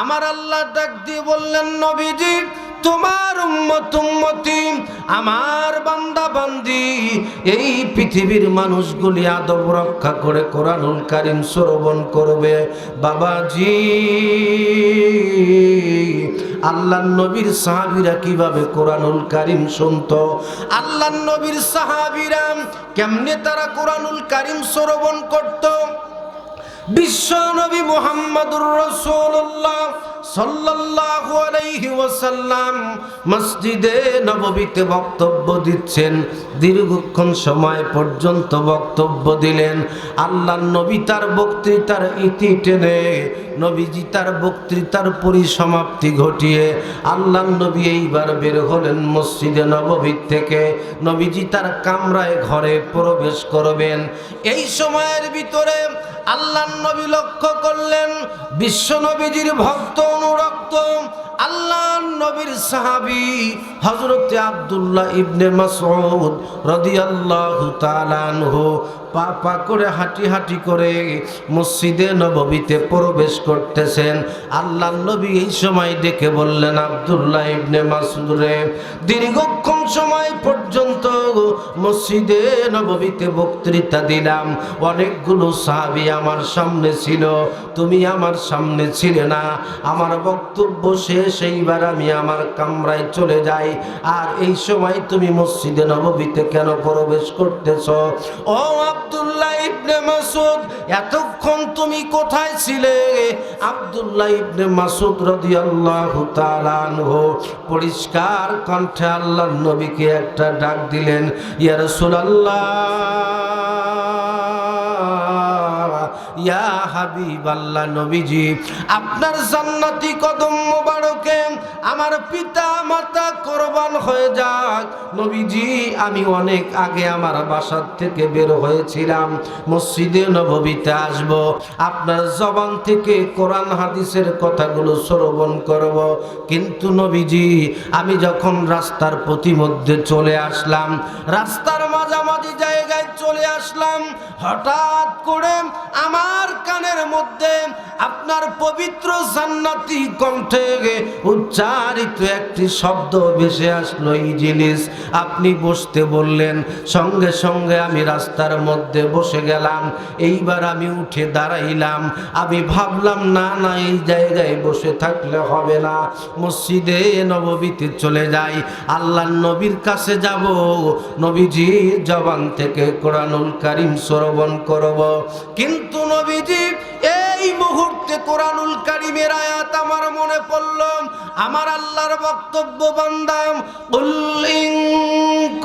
আমার আল্লাহ ডাক দিয়ে বললেন, নবীজি তোমার উম্মতি আমার বান্দা বান্দি এই পৃথিবীর মানুষগুলি আদব রক্ষা করে কোরআনুল কারীম শ্রবণ করবে। বাবাজি, আল্লাহর নবীর সাহাবীরা কিভাবে কোরআনুল কারীম শুনতো, আল্লাহর নবীর সাহাবীরা কেমনে তারা কোরআনুল কারীম শ্রবণ করত। বিশ্ব নবী মুহাম্মদুর রাসূলুল্লাহ সাল্লাল্লাহু আলাইহি ওয়াসাল্লাম মসজিদে নববীতে বক্তব্য দিচ্ছেন। দীর্ঘক্ষণ সময় পর্যন্ত বক্তব্য দিলেন। আল্লাহর নবী তার বক্তৃতার ইতি টেনে নবীজি তার বক্তৃতার পরিসমাপ্তি ঘটিয়ে আল্লাহর নবী এইবার বের হলেন মসজিদে নববী থেকে। নবীজি তার কামরায় ঘরে প্রবেশ করবেন। এই সময়ের ভিতরে আল্লাহর নবী লক্ষ্য করলেন বিশ্ব নবীজির ভক্ত অনুরক্ত আল্লাহর নবীর সাহাবী হযরতে আব্দুল্লাহ ইবনে মাসউদ রাদিয়াল্লাহু তাআলা আনহু পা পা করে হাঁটি হাঁটি করে মসজিদে নববীতে প্রবেশ করতেছেন। আল্লাহর নবী এই সময় ডেকে বললেন, আব্দুল্লাহ ইবনে মাসউদ রে, দীর্ঘক্ষণ সময় পর্যন্ত মসজিদে নববীতে বক্তৃতা দিলাম, অনেকগুলো সাহাবী আমার সামনে ছিল, তুমি আমার সামনে ছিলে না। আমার বক্তব্য শেষ, এইবার আমি আমার কামরায় চলে যাই, আর এই সময় তুমি মসজিদে নববীতে কেন প্রবেশ করতেছ? ও আব্দুল্লাহ ইবনে মাসউদ, এতক্ষণ তুমি কোথায় ছিলে? আব্দুল্লাহ ইবনে মাসউদ রাদিয়াল্লাহু তাআলা আনহু পরিষ্কার কণ্ঠে আল্লাহর নবীকে একটা ডাক দিলেন, ইয়া রাসূলুল্লাহ, ইয়া হাবিবাল্লাহ, নবীজি আপনার জান্নাতি কদম মোবারকে আমার পিতা মাতা কুরবান হয়ে যাক। নবীজি আমি অনেক আগে আমার বাসার থেকে বের হয়েছিলাম মসজিদে নববীতে আসব, আপনার জবান থেকে কোরআন হাদিসের কথাগুলো শ্রবণ করব, কিন্তু নবীজি আমি যখন রাস্তার প্রতিমধ্যে চলে আসলাম, রাস্তার মাঝামাঝি জায়গায় চলে আসলাম, হঠাৎ করে আমার কানের মধ্যে আপনার পবিত্র জান্নাতি কণ্ঠে উচ্চারিত একটি শব্দ ভেসে আসলো, ইজলিস। আপনি বসতে বললেন, সঙ্গে সঙ্গে আমি রাস্তার মধ্যে বসে গেলাম। এইবার আমি উঠে দাঁড়াইলাম, আমি ভাবলাম না না, এই জায়গায় বসে থাকলে হবে না, মসজিদে নববীতে চলে যাই, আল্লাহর নবীর কাছে যাব, নবীজির জবান থেকে কোরআনুল কারীম শ্রবণ করব। কিন্তু নবীজি এই মুহূর্তে কোরআনুল কারীমের আয়াত আমার মনে পড়ল, আমার আল্লাহর বক্তব্য, বান্দাম কুল ইন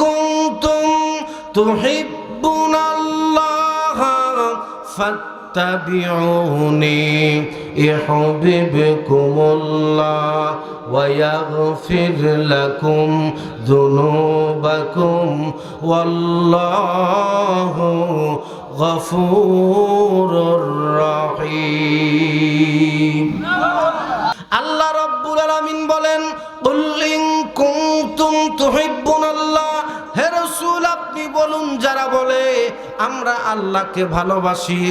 কুনতুম তুহিব্বুনাল্লাহ ফাত্তাবিউনি ইউহিব্বুকুমুল্লাহ ওয়া ইয়াগফির লাকুম যুনুবাকুম ওয়াল্লাহু গফুরুর রহিম। আল্লাহ রাব্বুল আলামিন বলেন, কুল ইন কুনতুম তুহিব্বুনাল্লাহ, হে রাসূল আপনি বলুন যারা বলে আমরা আল্লাহকে ভালোবাসি,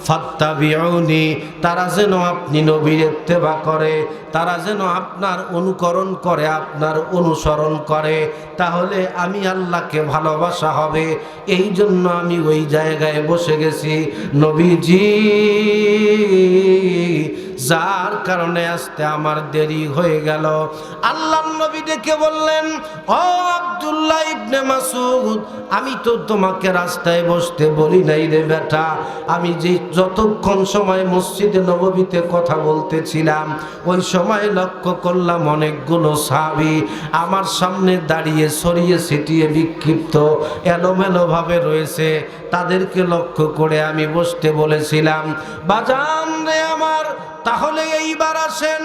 ফাত্তাবিউনি, তারা যেন আপনি নবীর ইত্তেবা করে, তারা যেন আপনার অনুকরণ করে, আপনার অনুসরণ করে, তাহলে আমি আল্লাহকে ভালোবাসা হবে। এই জন্য আমি ওই জায়গায় বসে গেছি। নবীজি যার কারণে আসতে আমার দেরি হয়ে গেল। আল্লাহর নবী ডেকে বললেন, ও আব্দুল্লাহ ইবনে মাসউদ, আমি তো তোমাকে রাস্তায় বসতে বলি নাই রে বেটা, আমি যে যতক্ষণ সময় মসজিদে নববীতে কথা বলতেছিলাম ওই সময় লক্ষ্য করলাম অনেকগুলো সাহাবী আমার সামনে দাঁড়িয়ে ছড়িয়ে ছিটিয়ে বিক্ষিপ্ত এলোমেলো ভাবে রয়েছে, তাদেরকে লক্ষ্য করে আমি বসতে বলেছিলাম। বাজান রে আমার, তাহলে এইবার আসেন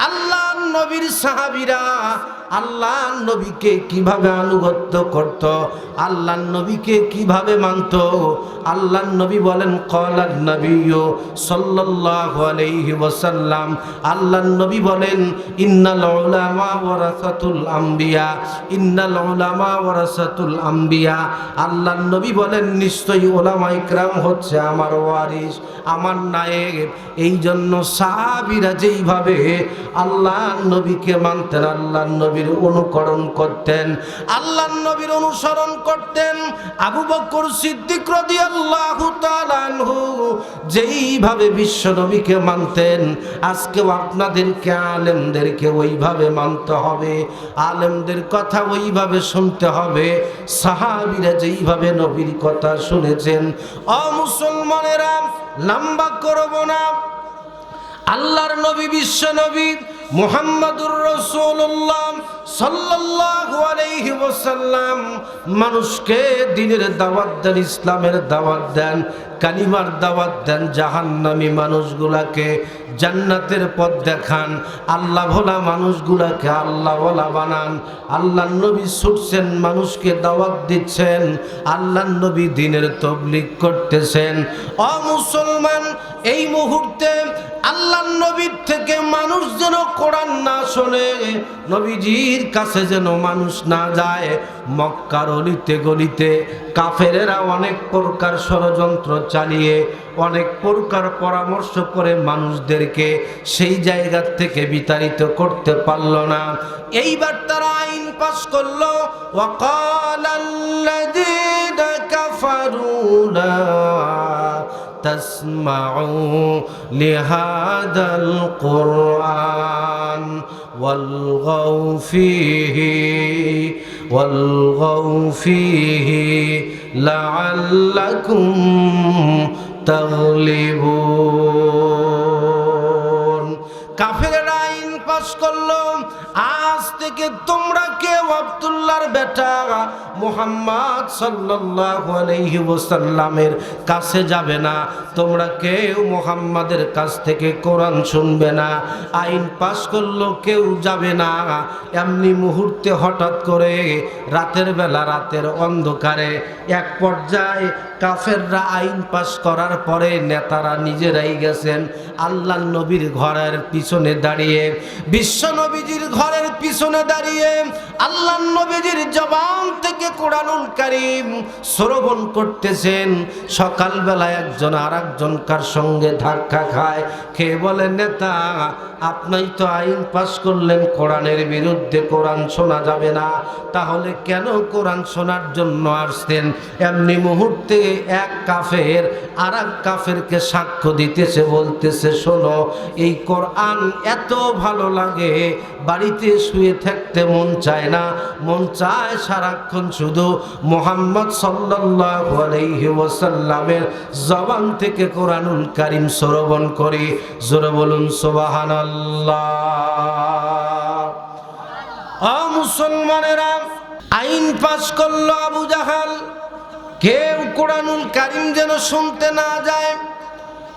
আল্লাহর নবীর সাহাবীরা আল্লাহ নবীকে কিভাবে আনুগত্য করত, আল্লাহ নবীকে কিভাবে মানত। আল্লাহ নবী বলেন ক্বালান নবিয়্যু সাল্লাল্লাহু আলাইহি ওয়াসাল্লাম, আল্লাহ নবী বলেন ইন্নাল উলামা ওয়ারাসাতুল আম্বিয়া, ইন্নাল উলামা ওয়ারাসাতুল আম্বিয়া। আল্লাহ নবী বলেন নিশ্চয়ই উলামা ইকরাম হচ্ছে আমার ওয়ারিস, আমার নায়েব। এই জন্য সাহাবীরা যেইভাবে আল্লাহ নবীকে মানতেন, আল্লাহ নবীর অনুকরণ করতেন, আল্লাহ নবীর অনুসরণ করতেন। আবু বকর সিদ্দিক রাদিয়াল্লাহু তাআলা আনহু যেইভাবে বিশ্ব নবীকে মানতেন, আজকেও আপনাদেরকে আলেমদেরকে ওইভাবে মানতে হবে, আলেমদের কথা ওইভাবে শুনতে হবে। সাহাবীরা যেইভাবে নবীর কথা শুনেছেন। ও মুসলমানেরা, লম্বা করব না, আল্লাহর নবী বিশ্ব নবী মুহাম্মদুর রাসূলুল্লাহ সাল্লাল্লাহু আলাইহি ওয়াসাল্লাম মানুষকে দ্বীনের দাওয়াত দেন, ইসলামের দাওয়াত দেন, কালিমার দাওয়াত দেন, জাহান্নামী মানুষগুলাকে জান্নাতের পথ দেখান, আল্লাহ ভোলা মানুষগুলাকে আল্লাহ ভোলা বানান। আল্লাহ নবী ছুটছেন, মানুষকে দাওয়াত দিচ্ছেন, আল্লাহ নবী দ্বীনের তাবলীগ করতেছেন। ও মুসলমান, এই মুহূর্তে আল্লাহ নবীর থেকে মানুষ যেন কোরআন না শোনে, নবীজির কাছে যেন মানুষ না যায়। মক্কার অলিতে গলিতে কাফেরেরা অনেক প্রকার ষড়যন্ত্র চালিয়ে, অনেক প্রকার পরামর্শ করে মানুষদেরকে সেই জায়গা থেকে বিতাড়িত করতে পারল না। এইবার তারা আইন পাশ করলো, ওয়াকালাল্লাযীনা কাফারু লা তাসমাউ লিহাদাল কুরআন ওয়ালগাউ ফীহি লাআল্লাকুম তাগলিবুন। কাফেররা আইন পাশ করলো, আজ থেকে তোমরা কেউ আব্দুল্লাহর বেটা মুহাম্মদ সাল্লাল্লাহু আলাইহি ওয়াসাল্লামের কাছে যাবে না, তোমরা কেউ মুহাম্মাদের কাছ থেকে কোরআন শুনবে না। আইন পাশ করলো, কেউ যাবে না। এমনি মুহূর্তে হঠাৎ করে রাতের বেলা, রাতের অন্ধকারে এক পর্যায়ে কাফেররা আইন পাশ করার পরে নেতারা নিজেরাই গেছেন আল্লাহ নবীর ঘরের পিছনে দাঁড়িয়ে, বিশ্ব নবীজির ঘরের পিছনে দাঁড়িয়ে আল্লাহ নবীজির জবান থেকে কোরআনুল কারীম শ্রবণ করতেছেন। সকালবেলা একজন আর একজনকার সঙ্গে ধাক্কা খায়, খেয়ে বলে, নেতা আপনি তো আইন পাশ করলেন কোরআনের বিরুদ্ধে, কোরআন শোনা যাবে না, তাহলে কেন কোরআন শোনার জন্য আসতেন? এমনি মুহূর্তে এক কাফের আর এক কাফেরকে সাক্ষ্য দিতেছে, বলতেছে, শোনো, এই কোরআন এত ভালো লাগে, বাড়িতে শুয়ে থাকতে মন চায় না, মন চায় সারাক্ষণ শুধু মুহাম্মদ সাল্লাল্লাহু আলাইহি ওয়াসাল্লামের জবান থেকে কোরআনুল কারীম শ্রবণ করি। জোরে বলুন সুবহানাল্লাহ। ও মুসলমানেরা, আইন পাশ করলো আবু জাহাল, কেউ কোরআনুল কারীম যেন শুনতে না যায়,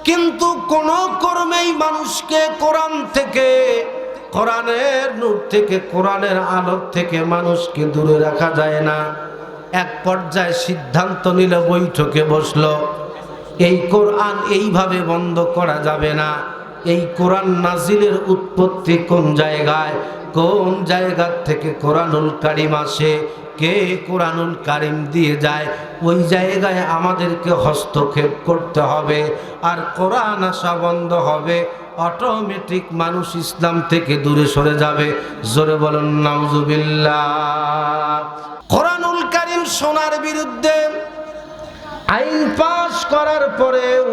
কিন্তু কোন কর্মেই মানুষকে কোরআন থেকে, কোরআনের নূর থেকে, কোরআনের আলো থেকে মানুষকে দূরে রাখা যায় না। এক পর্যায়ে সিদ্ধান্ত নিল, বৈঠকে বসলো, এই কোরআন এইভাবে বন্ধ করা যাবে না। এই কোরআন নাজিলের উৎপত্তি কোন জায়গায়, কোন জায়গা থেকে কোরআনুল কারীম আসে, কে কোরআনুল কারীম দিয়ে যায়, ওই জায়গায় আমাদেরকে হস্তক্ষেপ করতে হবে। আর কোরআন আসা বন্ধ হবে, অটোমেটিক মানুষ ইসলাম থেকে দূরে সরে যাবে। জোরে বলুন নাউজুবিল্লাহ। কোরআনুল কারীম শোনার বিরুদ্ধে আইন পাশ করার পরেও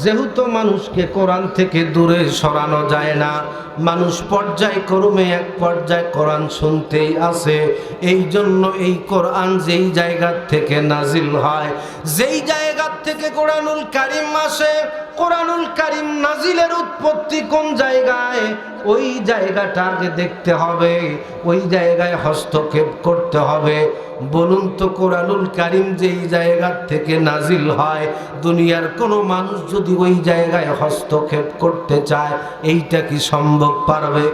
যেহেতু মানুষকে কোরআন থেকে দূরে সরানো যায় না, মানুষ পর্যায়ক্রমে এক পর্যায়ে কোরআন শুনতেই আসে। এই জন্য এই কোরআন যেই জায়গা থেকে নাজিল হয়, যেই জায়গা থেকে কোরআনুল কারীম আসে, কোরআনুল কারীম নাজিলের উৎপত্তি কোন জায়গায়, ওই জায়গাটা আগে দেখতে হবে, ওই জায়গায় হস্তক্ষেপ করতে হবে। বলুন তো, কোরআনুল কারীম যেই জায়গা থেকে নাজিল হয়, দুনিয়ার কোনো মানুষ যদি ওই জায়গায় হস্তক্ষেপ করতে চায়, এইটা কি সম্ভব পারবে?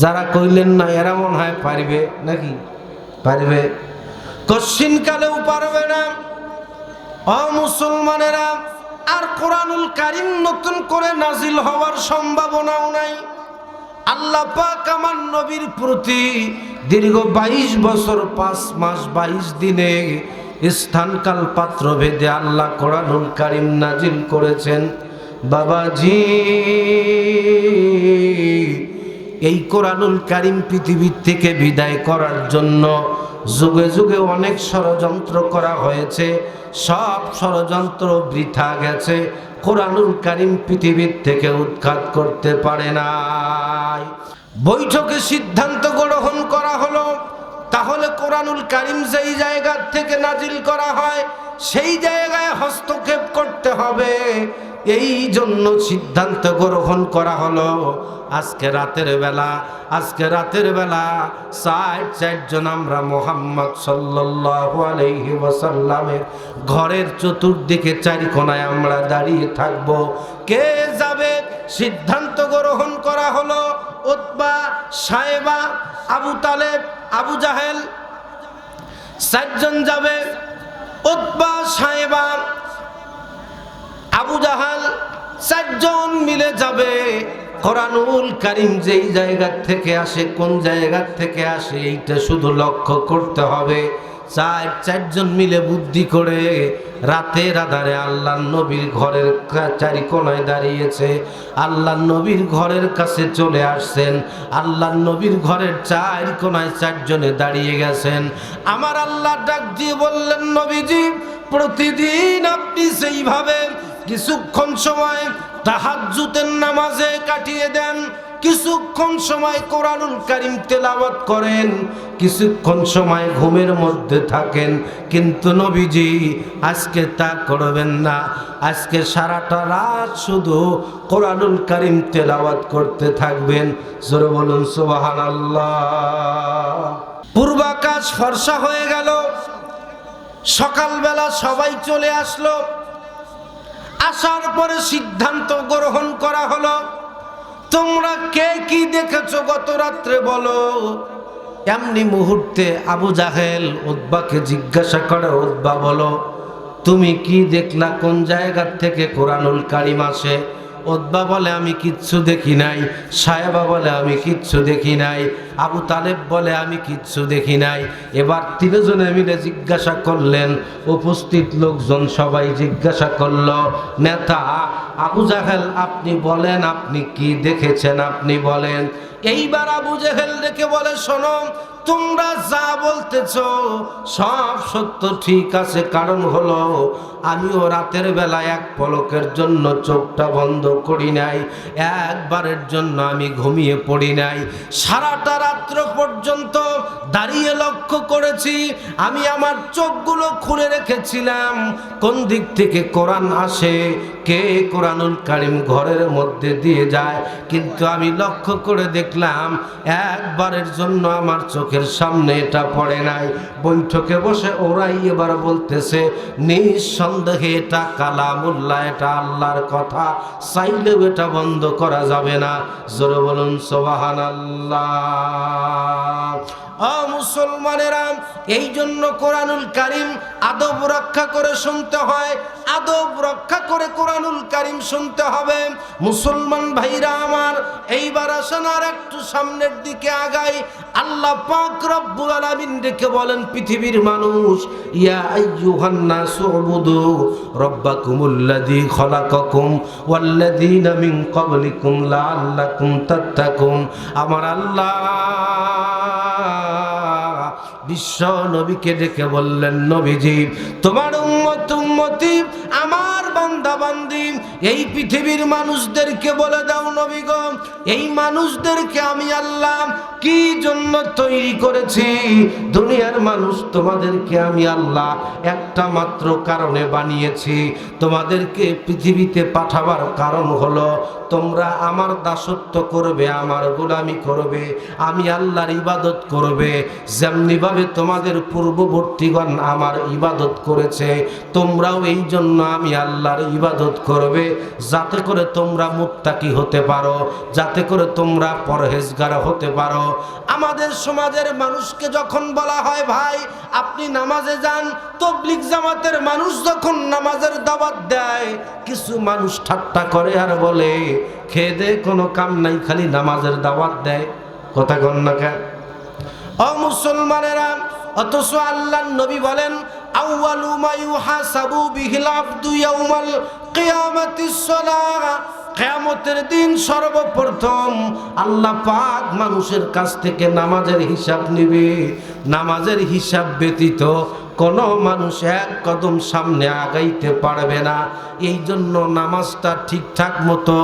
যারা কইলেন না এরা মনে হয় পারবে নাকি, পারবে? কশ্চিন কালেও পারবে না। ও মুসলমানেরা, আর কোরআনুল কারীম নতুন করে নাজিল হওয়ার সম্ভাবনাও নাই। আল্লাহ পাক আমার নবীর প্রতি দীর্ঘ 22 বছর 5 মাস 22 দিনে স্থানকাল পাত্র ভেদে আল্লাহ কোরআনুল কারীম নাজিল করেছেন। বাবাজি, এই কোরআনুল কারীম পৃথিবীর থেকে বিদায় করার জন্য যুগে যুগে অনেক ষড়যন্ত্র করা হয়েছে, সব ষড়যন্ত্র বৃথা গেছে। কোরআনুল কারীম পৃথিবীর থেকে উৎখাত করতে পারে নাই। বৈঠকে সিদ্ধান্ত গ্রহণ করা হলো, তাহলে কোরআনুল কারীম যেই জায়গা থেকে নাজিল করা হয় সেই জায়গায় হস্তক্ষেপ করতে হবে। এই জন্য সিদ্ধান্ত গ্রহণ করা হলো আজকে রাতের বেলা 4 আমরা মুহাম্মদ সাল্লাল্লাহু আলাইহি ওয়াসাল্লামের ঘরের চতুর্দিকে 4 কোণায় আমরা দাঁড়িয়ে থাকব। কে যাবে? সিদ্ধান্ত গ্রহণ করা হলো উতবা, সায়েবা, আবু তালেব, আবু জাহেল 4 জন যাবে। উতবা, সায়েবা, আবু জাহাল 4 জন মিলে যাবে। কোরআনুল কারীম যেই জায়গা থেকে আসে, কোন জায়গা থেকে আসে এইটা শুধু লক্ষ্য করতে হবে। 4 জন মিলে বুদ্ধি করে রাতের আধারে আল্লাহর নবীর ঘরের 4 কোণায় দাঁড়িয়েছে। আল্লাহর নবীর ঘরের কাছে চলে আসছেন। আল্লাহর নবীর ঘরের 4 কোণায় 4 জনে দাঁড়িয়ে গেছেন। আমার আল্লাহ ডাক দিয়ে বললেন, নবীজি, প্রতিদিন আপনি সেইভাবে কিছুক্ষণ সময় তাহাজ্জুদের নামাজে কাটিয়ে দেন, কিছুক্ষণ সময় কোরআনুল কারীম তেলাওয়াত করেন, কিছুক্ষণ সময় ঘুমের মধ্যে থাকেন। কিন্তু নবীজি আজকে তা করবেন না। আজকে সারাটা রাত শুধু কোরআনুল কারীম তেলাওয়াত করতে থাকবেন। জোরে বলুন সুবহানাল্লাহ। পূর্বাকাশ ফর্সা হয়ে গেল। সকালবেলা সবাই চলে আসলো। আসার পরে সিদ্ধান্ত গ্রহণ করা হলো, তোমরা কে কি দেখেছো গত রাত্রে বলো। এমনি মুহূর্তে আবু জাহেল উতবাকে জিজ্ঞাসা করে, উতবা বলো তুমি কি দেখলা, কোন জায়গা থেকে কোরআনুল কারীম আসে? উতবা বলে আমি কিচ্ছু দেখি নাই। সায়েবা বলে আমি কিচ্ছু দেখি নাই। আবু তালেব বলে আমি কিচ্ছু দেখি নাই। এবার 3 জনে মিলে জিজ্ঞাসা করলেন। উপস্থিত লোকজন সবাই জিজ্ঞাসা করল, নেতা আবু জাহেল আপনি বলেন, আপনি কি দেখেছেন, আপনি বলেন। এইবার আবু জাহেল ডেকে বলে, শোনো, তোমরা যা বলতেছো সব সত্য, ঠিক আছে। কারণ হলো আমিও রাতের বেলা এক পলকের জন্য চোখটা বন্ধ করি নাই, একবারের জন্য আমি ঘুমিয়ে পড়ি নাই। সারাটা রাত্র পর্যন্ত দাঁড়িয়ে লক্ষ্য করেছি। আমি আমার চোখগুলো খুলে রেখেছিলাম কোন দিক থেকে কোরআন আসে, কে কোরআনুল কারীম ঘরের মধ্যে দিয়ে যায়। কিন্তু আমি লক্ষ্য করে দেখলাম একবারের জন্য আমার চোখের সামনে এটা পড়ে নাই। বৈঠকে বসে ওরাই এবার বলতেছে, নিঃসন্দেহে এটা কালামুল্লাহ, এটা আল্লাহর কথা, চাইলেও এটা বন্ধ করা যাবে না। জোরে বলুন সুবহানাল্লাহ। মুসলমানেরা, এই জন্য কোরআনুল কারীম আদব রক্ষা করে শুনতে হয়, আদব রক্ষা করে কোরআনুল কারীম শুনতে হবে। মুসলমান ভাইরা আমার, এইবার আসেন আর একটু সামনের দিকে আগাই। আল্লাহ পাক রব্বুল আলামিন ডেকে বলেন, পৃথিবীর মানুষ, ইয়া আইয়ুহান নাসু উবুদু রাব্বাকুমুল্লাযী খালাকাকুম ওয়াল্লাযীনা মিন ক্বাবলিকুম লাআল্লাকুম তাত্তাকুন। আমার আল্লাহ বিশ্ব নবীকে ডেকে বললেন, নবীজি তোমার উম্মতি আমার বান্দা বান্দি এই পৃথিবীর মানুষদেরকে বলে দাও, নবী গো, এই মানুষদেরকে আমি আল্লাহ কি জন্য তৈরি করেছি। দুনিয়ার মানুষ তোমাদেরকে আমি আল্লাহ একটা মাত্র কারণে বানিয়েছি। তোমাদেরকে পৃথিবীতে পাঠাবার কারণ হলো তোমরা আমার দাসত্ব করবে, আমার গোলামি করবে, আমি আল্লাহর ইবাদত করবে। যেমনিভাবে তোমাদের পূর্ববর্তীগণ আমার ইবাদত করেছে, তোমরাও এই জন্য আমি আল্লাহর ইবাদত করবে, যাতে করে তোমরা মুত্তাকি হতে পারো, যাতে করে তোমরা পরহেজগার হতে পারো। আমাদের সমাজের মানুষকে যখন বলা হয় ভাই আপনি নামাজে যান, তাবলীগ জামাতের মানুষ যখন নামাজের দাওয়াত দেয়, কিছু মানুষ ঠাট্টা করে আর বলে খেয়ে দে কোনো কাম নাই, খালি নামাজের দাওয়াত দেয়। কথা কন না কেন? ও মুসলমানেরা, অথচ আল্লাহর নবী বলেন আউয়ালু মা ইউহাসাবু বিহিল আবদু ইয়াউমাল কিয়ামাতিস সালাহ। কিয়ামতের দিন সর্বপ্রথম আল্লাহ পাক মানুষের কাছ থেকে নামাজের হিসাব নেবে। নামাজের হিসাব ব্যতীত কোনো মানুষ এক কদম সামনে আগাইতে পারবে না। এই জন্য নামাজটা ঠিকঠাক মতো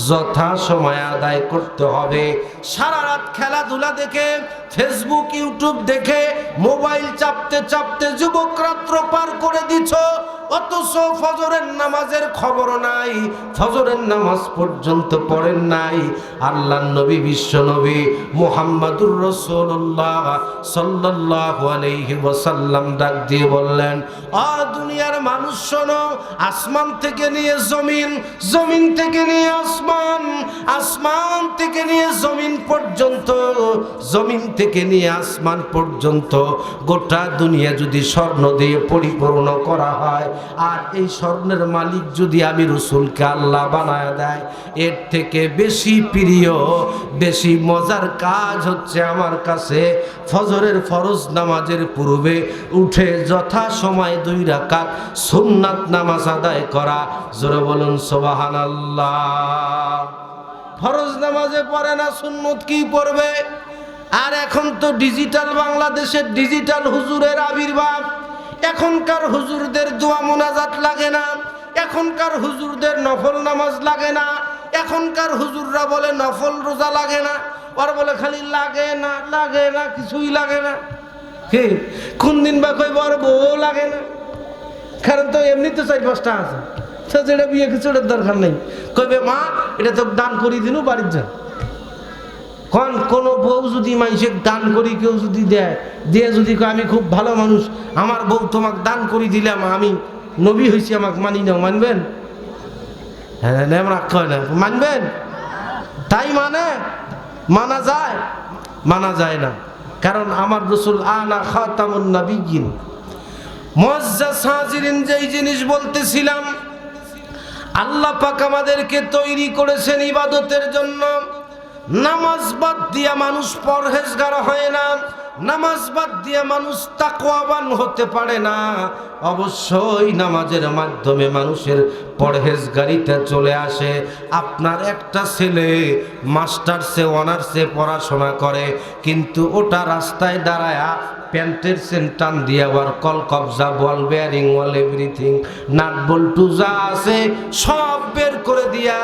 যথা সময় আদায় করতে হবে। সারা রাত খেলাধুলা দেখে, ফেসবুক ইউটিউব দেখে, মোবাইল চাপতে চাপতে যুবক রাত্র পার করে দিছ, অথচ ফজরের নামাজের খবর নাই, ফজরের নামাজ পর্যন্ত পড়েন নাই। আল্লাহর নবী বিশ্ব নবী মুহাম্মাদুর রাসূলুল্লাহ সাল্লাল্লাহু আলাইহি ওয়াসাল্লাম ডাক দিয়ে বললেন, ও দুনিয়ার মানুষ শোনো, আসমান থেকে নিয়ে জমিন, জমিন থেকে নিয়ে আসমান, আসমান থেকে নিয়ে জমিন পর্যন্ত, জমিন থেকে নিয়ে আসমান পর্যন্ত গোটা দুনিয়া যদি স্বর্ণ দিয়ে পরিপূর্ণ করা হয়, আর এই স্বর্ণের মালিক যদি আমি রাসূলকে আল্লাহ বানায় দেয়, এর থেকে বেশি প্রিয়, বেশি মজার কাজ হচ্ছে আমার কাছে ফজরের ফরজ নামাজের পূর্বে উঠে যথা সময় 2 রাকাত সুন্নাত নামাজ আদায় করা। জোরে বলুন সুবহানাল্লাহ। ফরজ নামাজে পড়ে না, সুন্নত কি পড়বে? আর এখন তো ডিজিটাল বাংলাদেশের ডিজিটাল হুজুরের আবির্ভাব। এখনকার হুজুরদের দোয়া মোনাজাত লাগে না, এখনকার হুজুরদের নফল নামাজ লাগে না, এখনকার হুজুররা বলে নফল রোজা লাগে না, আর বলে খালি লাগে না, লাগে না, কিছুই লাগে না। হে কোন দিন বা কই বড় বউ লাগে না, কারণ তো এমনি তো 4-5টা আছে, যেটা বিয়ে কিছুটার দরকার নেই। কইবে মা এটা তো দান করি দিনু বাড়ির যান। কোন বউ যদি মানুষে দান করি কেউ যদি দেয়, দিয়ে যদি আমি খুব ভালো মানুষ, আমার বউ তোমাকে দান করি দিলাম, আমি নবী হয়েছি, আমাকে মানি নাও, মানবেন? হ্যাঁ কয় না, মানবেন? তাই মানে মানা যায়? মানা যায় না, কারণ আমার রাসূল আনা খাতামুন নবিয়্যিন। মুআজ্জাজ হাজিরিন, যেই জিনিস বলতেছিলাম, আল্লাহ পাক আমাদেরকে তৈরি করেছেন ইবাদতের জন্য। নামাজ বাদ দিয়া মানুষ পরহেজগার হয় না, নামাজ বাদ দিয়া মানুষ তাকওয়াবান হতে পারে না। অবশ্যই নামাজের মাধ্যমে মানুষের পরহেজগারিতা চলে আসে। আপনার একটা ছেলে মাস্টার্সে অনার্সে পড়াশোনা করে, কিন্তু ওটা রাস্তায় দাঁড়ায়া প্যান্টের চেন টান দিয়ে আবার কল কবজা, বল বেয়ারিং, ওয়াল এভরিথিং, নাট বল্টু যা আছে সব বের করে দিয়া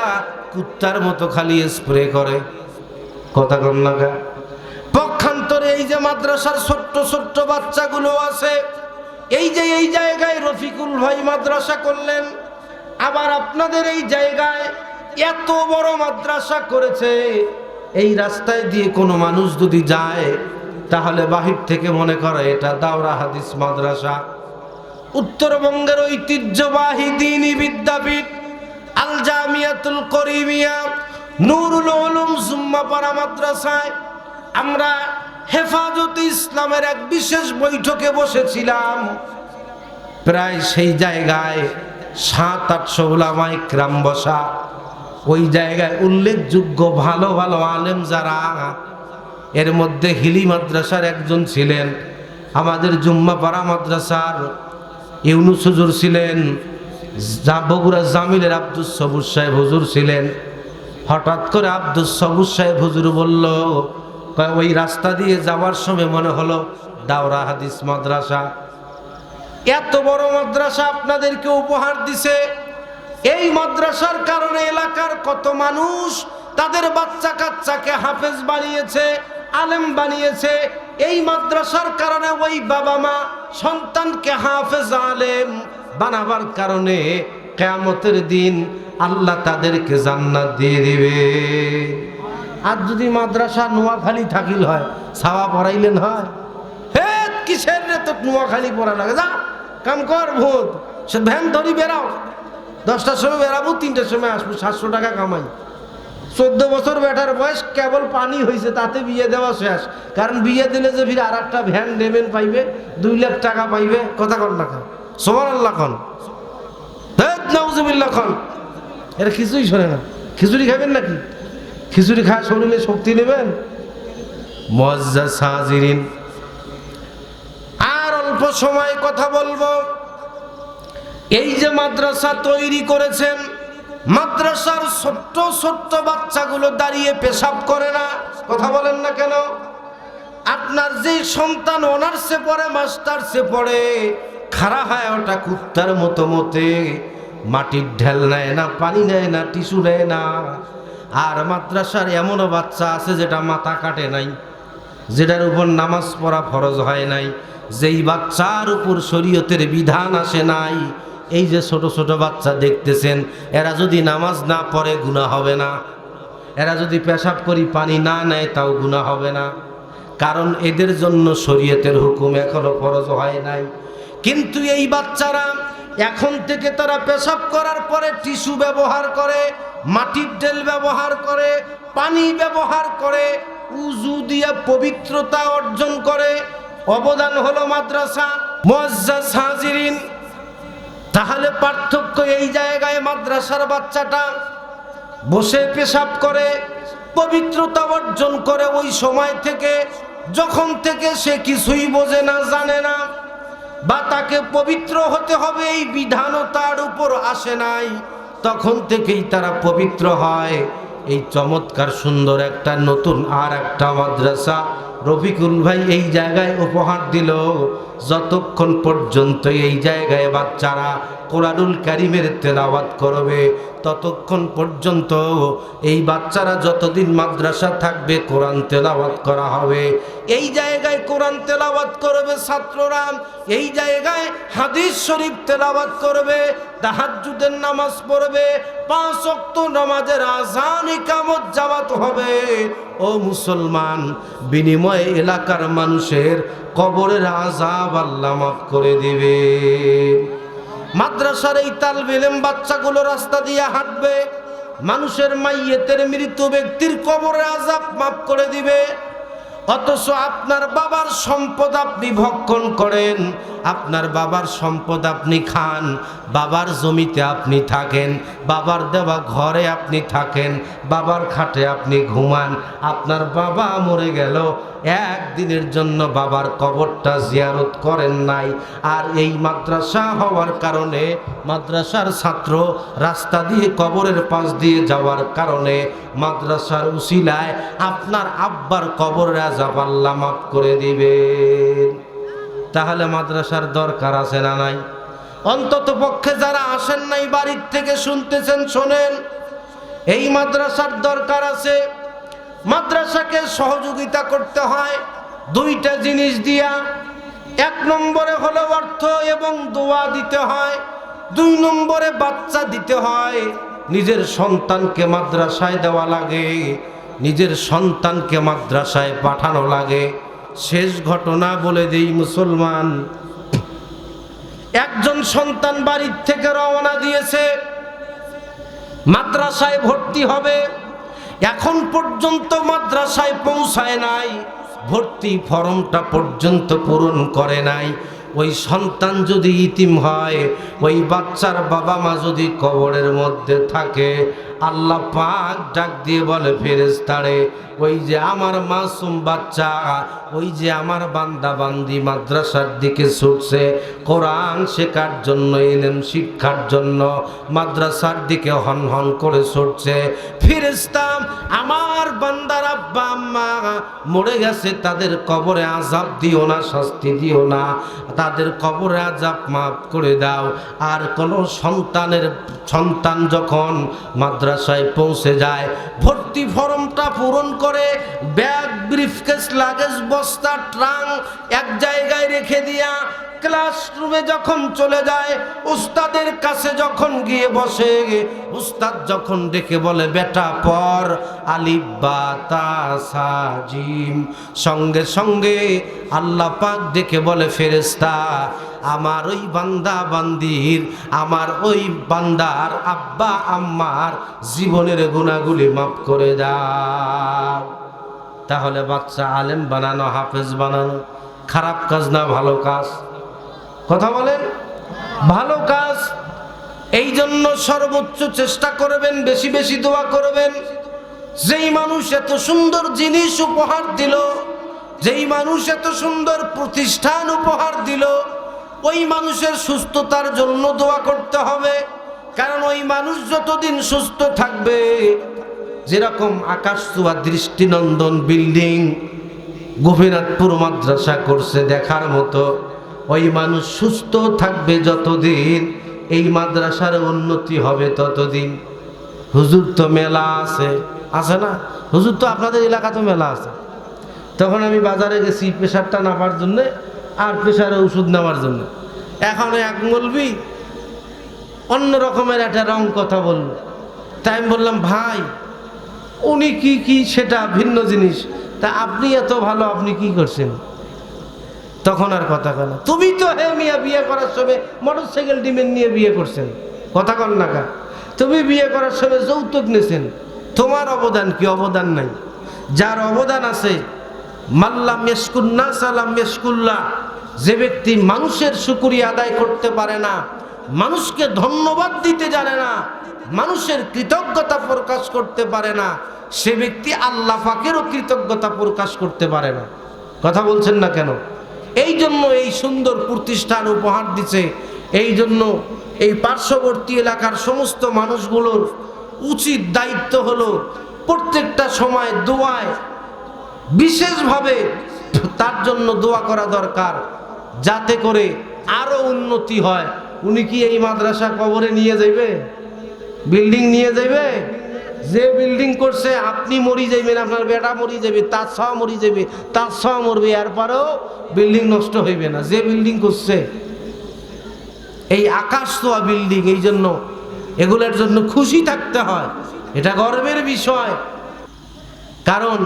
কুত্তার মতো খালি স্প্রে করে। কথা কম না? পক্ষান্তরে এই যে মাদ্রাসার ছোট্ট ছোট্ট বাচ্চাগুলো আছে, এই যে এই জায়গায় রফিকুল ভাই মাদ্রাসা করলেন, আবার আপনাদের এই জায়গায় এত বড় মাদ্রাসা করেছে। এই রাস্তায় দিয়ে কোনো মানুষ যদি যায়, তাহলে বাহির থেকে মনে করে এটা দাওরা হাদিস মাদ্রাসা। উত্তরবঙ্গের ঐতিহ্যবাহী দ্বীনি বিদ্যাপীঠ আল জামিয়াতুল করিমিয়া নুরুল উলুম জুম্মাপাড়া মাদ্রাসায় আমরা হেফাজতে ইসলামের এক বিশেষ বৈঠকে বসেছিলাম। প্রায় সেই জায়গায় 700-800 উলামায়ে কেরাম বসা। ওই জায়গায় উল্লেখযোগ্য ভালো ভালো আলেম যারা, এর মধ্যে হিলি মাদ্রাসার একজন ছিলেন, আমাদের জুম্মাপাড়া মাদ্রাসার ইউনুস হুজুর ছিলেন, বগুড়া জামিলের আব্দুস সবুর সাহেব হুজুর ছিলেন। হঠাৎ করে আব্দুস সবুর সাহেব হুজুর বলল, ওই রাস্তা দিয়ে যাওয়ার সময় মনে হলো দাওরা হাদিস মাদ্রাসা। এত বড় মাদ্রাসা আপনাদেরকে উপহার দিছে। এই মাদ্রাসার কারণে এলাকার কত মানুষ তাদের বাচ্চা কাচ্চাকে হাফেজ বানিয়েছে, আলেম বানিয়েছে। এই মাদ্রাসার কারণে ওই বাবা মা সন্তানকে হাফেজ আলেম বানাবার কারণে কিয়ামতের দিন আল্লাহ তাদেরকে জান্নাত দিয়ে দিবে। আর যদি মাদ্রাসা নোয়াখালী থাকিল হয়, ছাওয়া পড়াইলেন হয়, হে কিসের রে তো নোয়াখালী পড়া লাগে, যা কাম কর ভূত, সে ভ্যান ধরি বেরাও, 10টার সময় বেরাবো, 3টার সময় আসবো, 700 টাকা কামাই। 14 বছর বেটার বয়স, কেবল পানি হয়েছে, তাতে বিয়ে দেওয়া শেষ। কারণ বিয়ে দিলে যে ফির আর একটা ভ্যান নেবেন পাইবে, 2 লাখ টাকা পাইবে। কথা কন না খান, সুবহানাল্লাহ খান, নাউজুবিল্লাহ খান। এরা কিছুই শোনে না। খিচুড়ি খাবেন নাকি? খিচুড়ি খায় শরীরে শক্তি নেবেন। মুআজ্জাজ হাজিরিন, আর অল্প সময় কথা বলবো। এই যে মাদ্রাসা তৈরি করেছেন, মাদ্রাসার ছোট্ট ছোট্ট বাচ্চাগুলো দাঁড়িয়ে পেশাব করে না, কথা বলেন না কেন? আপনার যে সন্তান অনার্সে পড়ে, মাস্টার্সে পড়ে, খাড়া হয় ওটা কুত্তার মতো মতে, মাটির ঢেল নেয় না, পানি নেয় না, টিস্যু নেয় না। আর মাদ্রাসার এমনও বাচ্চা আছে যেটা মাথা কাটে নাই, যেটার উপর নামাজ পড়া ফরজ হয় নাই, যেই বাচ্চার উপর শরীয়তের বিধান আসে নাই। এই যে ছোট ছোট বাচ্চা দেখতেছেন, এরা যদি নামাজ না পড়ে গুনাহ হবে না, এরা যদি পেশাব করি পানি না নেয় তাও গুনাহ হবে না, কারণ এদের জন্য শরীয়তের হুকুম এখনো ফরজ হয় নাই। কিন্তু এই বাচ্চারা এখন থেকে তারা পেশাব করার পরে টিস্যু ব্যবহার করে, মাটির ঢেল ব্যবহার করে, পানি ব্যবহার করে, উযু দিয়ে পবিত্রতা অর্জন করে। অবদান হলো মাদ্রাসা। মুআজ্জাজ হাজিরিন, তাহলে পার্থক্য এই জায়গায়, মাদ্রাসার বাচ্চাটা বসে পেশাব করে, পবিত্রতা অর্জন করে ওই সময় থেকে, যখন থেকে সে কিছুই বোঝে না, জানে না, বা তাকে পবিত্র হতে হবে এই বিধানও তার উপর আসে নাই, তখন থেকেই তারা পবিত্র হয়। এই চমৎকার সুন্দর একটা নতুন আর একটা মাদ্রাসা রফিকুল ভাই এই জায়গায় উপহার দিল। যতক্ষণ পর্যন্ত এই জায়গায় বাচ্চারা কোরআনুল কারীমের তেলাওয়াত করবে, ততক্ষণ পর্যন্ত এই বাচ্চারা যতদিন মাদ্রাসা থাকবে কোরআন তেলাওয়াত করা হবে। এই জায়গায় কোরআন তেলাওয়াত করবে ছাত্ররা, এই জায়গায় হাদিস শরীফ তেলাওয়াত করবে, তাহাজ্জুদের নামাজ পড়বে, 5 ওয়াক্ত নামাজের আযান ইকামত জামাত হবে। ও মুসলমান, বিনিময়ে এলাকার মানুষের কবরের আযাব আল্লাহ মাফ করে দিবে। মাদ্রাসার এই তালবে ইলম বাচ্চাগুলো রাস্তা দিয়ে হাঁটবে, মানুষের মাইয়েতের মৃত ব্যক্তির কবরের আযাব মাফ করে দিবে। অথচ আপনার বাবার সম্পদ আপনি ভক্ষণ করেন, আপনার বাবার সম্পদ আপনি খান, বাবার জমিতে আপনি থাকেন, বাবার দেওয়া ঘরে আপনি থাকেন, বাবার খাটে আপনি ঘুমান। আপনার বাবা মরে গেল, একদিনের জন্য বাবার কবরটা জিয়ারত করেন নাই। আর এই মাদ্রাসা হওয়ার কারণে, মাদ্রাসার ছাত্র রাস্তা দিয়ে কবরের পাশ দিয়ে যাওয়ার কারণে, মাদ্রাসার উসিলায় আপনার আব্বার কবরের আযাব আল্লাহ মাফ করে দিবেন। তাহলে মাদ্রাসার দরকার আছে না নাই? অন্তত পক্ষে যারা আসেন নাই বাড়ির থেকে শুনতেছেন, শোনেন, এই মাদ্রাসার দরকার আছে। মাদ্রাসাকে সহযোগিতা করতে হয় 2টা জিনিস দিয়া। 1 নম্বরে হলো অর্থ এবং দোয়া দিতে হয়, 2 নম্বরে বাচ্চা দিতে হয়। নিজের সন্তানকে মাদ্রাসায় দেওয়া লাগে, নিজের সন্তানকে মাদ্রাসায় পাঠানো লাগে। শেষ ঘটনা বলে দেই মুসলমান, একজন সন্তান বাড়ির থেকে রওনা দিয়েছে, মাদ্রাসায় ভর্তি হবে, এখন পর্যন্ত মাদ্রাসায় পৌঁছায় নাই, ভর্তি ফর্মটা পর্যন্ত পূরণ করে নাই। ওই সন্তান যদি ইতিম হয়, ওই বাচ্চার বাবা মা যদি কবরের মধ্যে থাকে, আল্লাহ পাক ডাক দিয়ে বলে ফেরেশতারে, ওই যে আমার মাসুম বাচ্চা, ওই যে আমার বান্দা বান্দি মাদ্রাসার দিকে ছুটছে কোরআন শেখার জন্য, ইলম শিক্ষার জন্য মাদ্রাসার দিকে হন হন করে ছুটছে, ফেরেশতা আমার বান্দার আব্বা আম্মা মরে গেছে, তাদের কবরে আযাব দিও না, শাস্তি দিও না, তাদের কবরে আযাব মাফ করে দাও। আর কোন সন্তান যখন মাদ্রাসায় পৌঁছে যায়, ভর্তি ফর্মটা পূরণ করে, ব্যাগ, ব্রিফকেস, লাগেজ, বস্তা, ট্রাঙ্ক এক জায়গায় রেখে দিয়া ক্লাসরুমে যখন চলে যায়, উস্তাদের কাছে যখন গিয়ে বসে, উস্তাদ যখন ডেকে বলে বেটা পড় আলিফ বা তা সা জিম, সঙ্গে সঙ্গে আল্লাহ পাক ডেকে বলে ফেরেশতা আমার ওই বান্দা বান্দির, আমার ওই বান্দার আব্বা আম্মার জীবনের গুনাহগুলি মাফ করে দাও। তাহলে বাচ্চা আলেম বানানো, হাফেজ বানানো খারাপ কাজ না ভালো কাজ? কথা বলেন, ভালো কাজ। এই জন্য সর্বোচ্চ চেষ্টা করবেন, বেশি বেশি দোয়া করবেন। যেই মানুষ এত সুন্দর জিনিস উপহার দিল, যেই মানুষ এত সুন্দর প্রতিষ্ঠান উপহার দিল, ওই মানুষের সুস্থতার জন্য দোয়া করতে হবে। কারণ ওই মানুষ যতদিন সুস্থ থাকবে, যেরকম আকাশ ছোঁয়া দৃষ্টিনন্দন বিল্ডিং গোপীনাথপুর মাদ্রাসা করছে দেখার মতো, ওই মানুষ সুস্থ থাকবে যতদিন, এই মাদ্রাসার উন্নতি হবে ততদিন। হুজুর তো মেলা আছে, আছে না? হুজুর তো আপনাদের এলাকাতে মেলা আছে। তখন আমি বাজারে গেছি প্রেশারটা নামার জন্যে আর প্রেশারের ওষুধ নেওয়ার জন্য। এখন এক মৌলবি অন্য রকমের একটা রং কথা বলল। তাই আমি বললাম ভাই উনি কি কি সেটা ভিন্ন জিনিস, তা আপনি এত ভালো, আপনি কি করছেন? তখন আর কথা কয় না। তুমি তো হে মিয়া বিয়ে করার সময় মোটরসাইকেল ডিমেন নিয়ে বিয়ে করছেন, কথা কন না কা? তুমি বিয়ে করার সময় যৌতুক নিয়েছেন, তোমার অবদান কি? অবদান নাই। যার অবদান আছে, মাল্লাম ইয়াশকুরনা সালাম ইয়াশকুল্লাহ, যে ব্যক্তি মানুষের শুকরিয়া আদায় করতে পারে না, মানুষকে ধন্যবাদ দিতে জানে না, মানুষের কৃতজ্ঞতা প্রকাশ করতে পারে না, সে ব্যক্তি আল্লাহ পাকেরও কৃতজ্ঞতা প্রকাশ করতে পারে না। কথা বলছেন না কেন? এই জন্য এই সুন্দর প্রতিষ্ঠান উপহার দিচ্ছে। এই জন্য এই পার্শ্ববর্তী এলাকার সমস্ত মানুষগুলোর উচিত দায়িত্ব হলো প্রত্যেকটা সময় দোয়ায় বিশেষভাবে তার জন্য দোয়া করা দরকার, যাতে করে আরো উন্নতি হয়। উনি কি এই মাদ্রাসা কবরে নিয়ে যাইবে? বিল্ডিং নিয়ে যাইবে? যে বিল্ডিং করছে আপনি মরি যাইবেন, আপনার বেটা মরি যাবে, তার সহ মরি যাবে, তার সহ মরবে, এরপরেও বিল্ডিং নষ্ট হইবে না। যে বিল্ডিং করছে এই আকাশ ছোঁয়া বিল্ডিং, এই জন্য এগুলোর জন্য খুশি থাকতে হয়, এটা গর্বের বিষয়। কারণ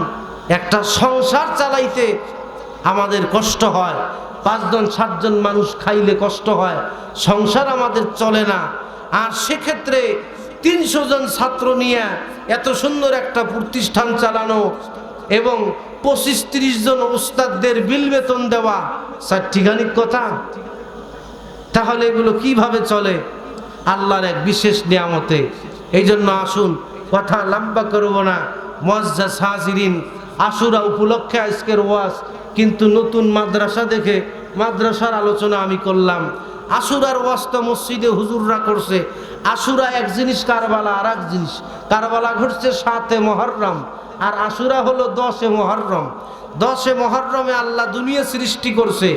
একটা সংসার চালাইতে আমাদের কষ্ট হয়, 5 জন 7 জন মানুষ খাইলে কষ্ট হয়, সংসার আমাদের চলে না। আর সেক্ষেত্রে 300 জন ছাত্র নিয়ে এত সুন্দর একটা প্রতিষ্ঠান চালানো এবং 25-30 জন ওস্তাদদের বিল বেতন দেওয়া, ঠিকানিক কথা? তাহলে এগুলো কিভাবে চলে? আল্লাহর এক বিশেষ নিয়ামতে। এই জন্য আসুন, কথা লম্বা করব না, মুআজ্জাজ হাজিরিন, আশুরা উপলক্ষে আজকের ওয়াজ, কিন্তু নতুন মাদ্রাসা দেখে মাদ্রাসার আলোচনা আমি করলাম। আশুরার ওয়াজ তো মসজিদে হুজুররা করছে। আশুরা এক জিনিস, কারবালা আর এক জিনিস। কারবালা ঘটছে 7 মুহররম, আর আশুরা হলো 10 মুহররম। 10 মুহররমে আল্লাহ দুনিয়া সৃষ্টি করছে।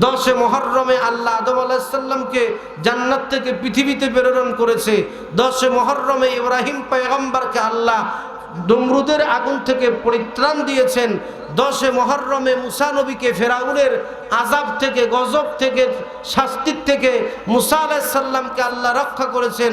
10 মুহররমে আল্লাহ আদম আলাইহিস সালামকে জান্নাত থেকে পৃথিবীতে প্রেরণ করেছে। 10 মুহররমে ইব্রাহিম পয়গম্বরকে আল্লাহ নমরুদের আগুন থেকে পরিত্রাণ দিয়েছেন। 10 মুহররমে মুসা নবীকে ফেরাউনের আযাব থেকে, গজব থেকে, শাস্তির থেকে মুসা আলাইহিস সালামকে আল্লাহ রক্ষা করেছেন।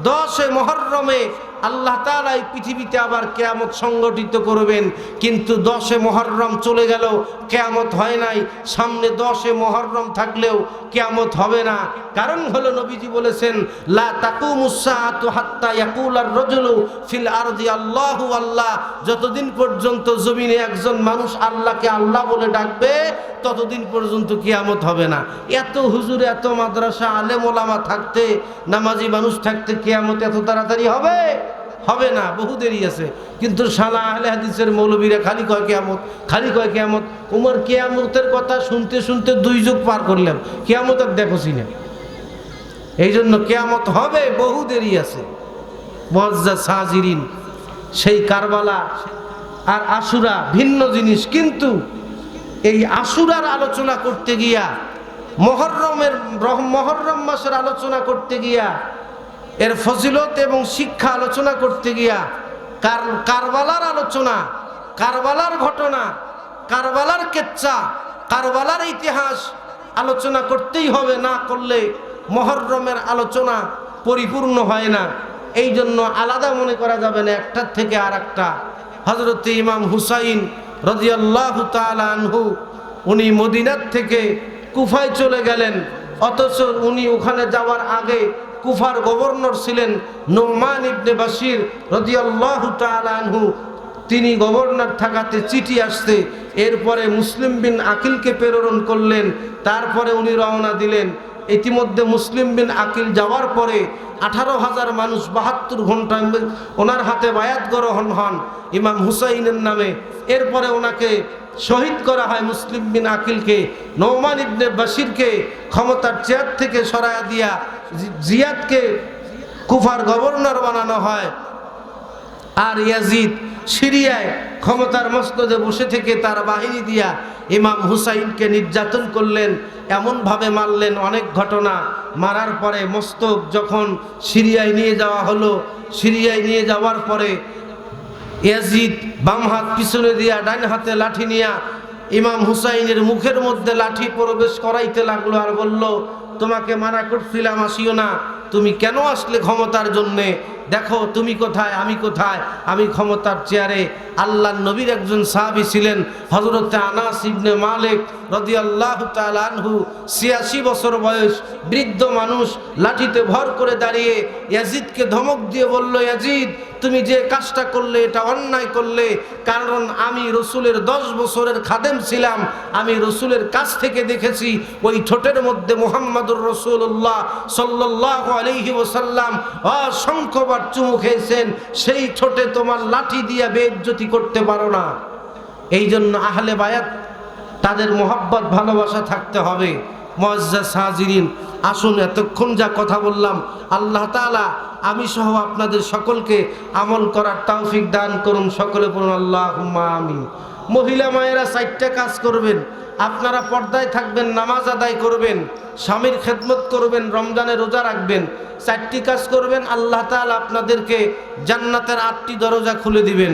10 মুহররমে আল্লাহ তাআলা এই পৃথিবীতে আবার কিয়ামত সংগঠিত করবেন। কিন্তু 10 মুহররম চলে গেল, কিয়ামত হয় নাই। সামনে 10 মুহররম থাকলেও কিয়ামত হবে না। কারণ হলো নবীজি বলেছেন, লা তাকুমুস সাআতু হাত্তা ইয়াকুলার রাজুলু ফিল আরদি আল্লাহু আল্লাহ। যতদিন পর্যন্ত জমিনে একজন মানুষ আল্লাহকে আল্লাহ বলে ডাকবে, ততদিন পর্যন্ত কিয়ামত হবে না। এত হুজুর, এত মাদ্রাসা, আলেম ওলামা থাকতে, নামাজি মানুষ থাকতে কিয়ামত এত তাড়াতাড়ি হবে? হবে না, বহু দেরি আছে। কিন্তু শালা আহলে হাদিসের মৌলবীরা খালি কয় কিয়ামত, খালি কয় কিয়ামত। উমর কিয়ামতের কথা শুনতে শুনতে 2 যুগ পার করলাম, কিয়ামত আর দেখোছি না। এই জন্য কিয়ামত হবে, বহু দেরি আছে। মুআজ্জাজ হাজিরিন, সেই কারবালা আর আশুরা ভিন্ন জিনিস। কিন্তু এই আশুরার আলোচনা করতে গিয়া, মুহররম মাসের আলোচনা করতে গিয়া, এর ফজিলত এবং শিক্ষা আলোচনা করতে গিয়া, কারবালার আলোচনা, কারবালার ঘটনা, কারবালার কেচ্চা, কারবালার ইতিহাস আলোচনা করতেই হবে, না করলে মুহররমের আলোচনা পরিপূর্ণ হয় না। এই জন্য আলাদা মনে করা যাবে না একটার থেকে আর একটা। হযরত ইমাম হুসাইন রাদিয়াল্লাহু তাআলা আনহু উনি মদিনার থেকে কুফায় চলে গেলেন, অথচ উনি ওখানে যাওয়ার আগে কুফার গভর্নর ছিলেন নুমান ইবনে বাশির রাদিয়াল্লাহু তাআলা আনহু। তিনি গভর্নর থাকাতে চিঠি আসছে, এরপরে মুসলিম বিন আকিলকে প্রেরণ করলেন, তারপরে উনি রওনা দিলেন। ইতিমধ্যে মুসলিম বিন আকিল যাওয়ার পরে 18,000 মানুষ 72 ঘন্টা ওনার হাতে বায়াত গ্রহণ হন ইমাম হুসাইনের নামে। এরপরে ওনাকে শহীদ করা হয় মুসলিম বিন আকিলকে। নোমান ইবনে বাশিরকে ক্ষমতার চেয়ার থেকে সরায়া দিয়া জিয়াদকে কুফার গভর্নর বানানো হয়। আর ইয়াজিদ সিরিয়ায় ক্ষমতার মসনদে বসে থেকে তার বাহিনী দিয়া ইমাম হুসাইনকে নির্যাতন করলেন, এমনভাবে মারলেন, অনেক ঘটনা। মারার পরে মস্তক যখন সিরিয়ায় নিয়ে যাওয়া হলো, সিরিয়ায় নিয়ে যাওয়ার পরে ইয়াজিদ বাম হাত পিছনে দিয়া ডান হাতে লাঠি নিয়া ইমাম হুসাইনের মুখের মধ্যে লাঠি প্রবেশ করাইতে লাগলো আর বলল, তোমাকে মানা করছিলাম আসিও না, তুমি কেন আসলে ক্ষমতার জন্যে? দেখো তুমি কোথায়, আমি কোথায়? আমি ক্ষমতার চেয়ারে। আল্লাহর নবীর একজন সাহাবী ছিলেন হযরত আনাস ইবনে মালিক রাদিয়াল্লাহু তাআলা আনহু, ৮৬ বছর বয়স, বৃদ্ধ মানুষ, লাঠিতে ভর করে দাঁড়িয়ে ইয়াজিদকে ধমক দিয়ে বলল, ইয়াজিদ তুমি যে কাজটা করলে এটা অন্যায় করলে, কারণ আমি রসুলের 10 বছরের খাদেম ছিলাম, আমি রসুলের কাছ থেকে দেখেছি ওই ঠোঁটের মধ্যে মুহাম্মাদুর রাসূলুল্লাহ সাল্লাল্লাহু আলাইহি ওয়াসাল্লাম অসংখ্যবার চুমু খেয়েছেন, সেই ঠোঁটে তোমার লাঠি দিয়া বেইজ্জতি করতে পারো না। এই জন্য আহলে বায়াত তাদের মোহাব্বত ভালোবাসা থাকতে হবে। মুআজ্জাজ হাজিরিন, আসুন এতক্ষণ যা কথা বললাম আল্লাহ তাআলা আমি সহ আপনাদের সকলকে আমল করার তৌফিক দান করুন। সকলে বলুন আল্লাহুম্মা আমিন। মহিলা মায়েরা 4টা কাজ করবেন, আপনারা পর্দায় থাকবেন, নামাজ আদায় করবেন, স্বামীর খেদমত করবেন, রমজানে রোজা রাখবেন, 4টি কাজ করবেন, আল্লাহ তাআলা আপনাদেরকে জান্নাতের 8টি দরজা খুলে দিবেন।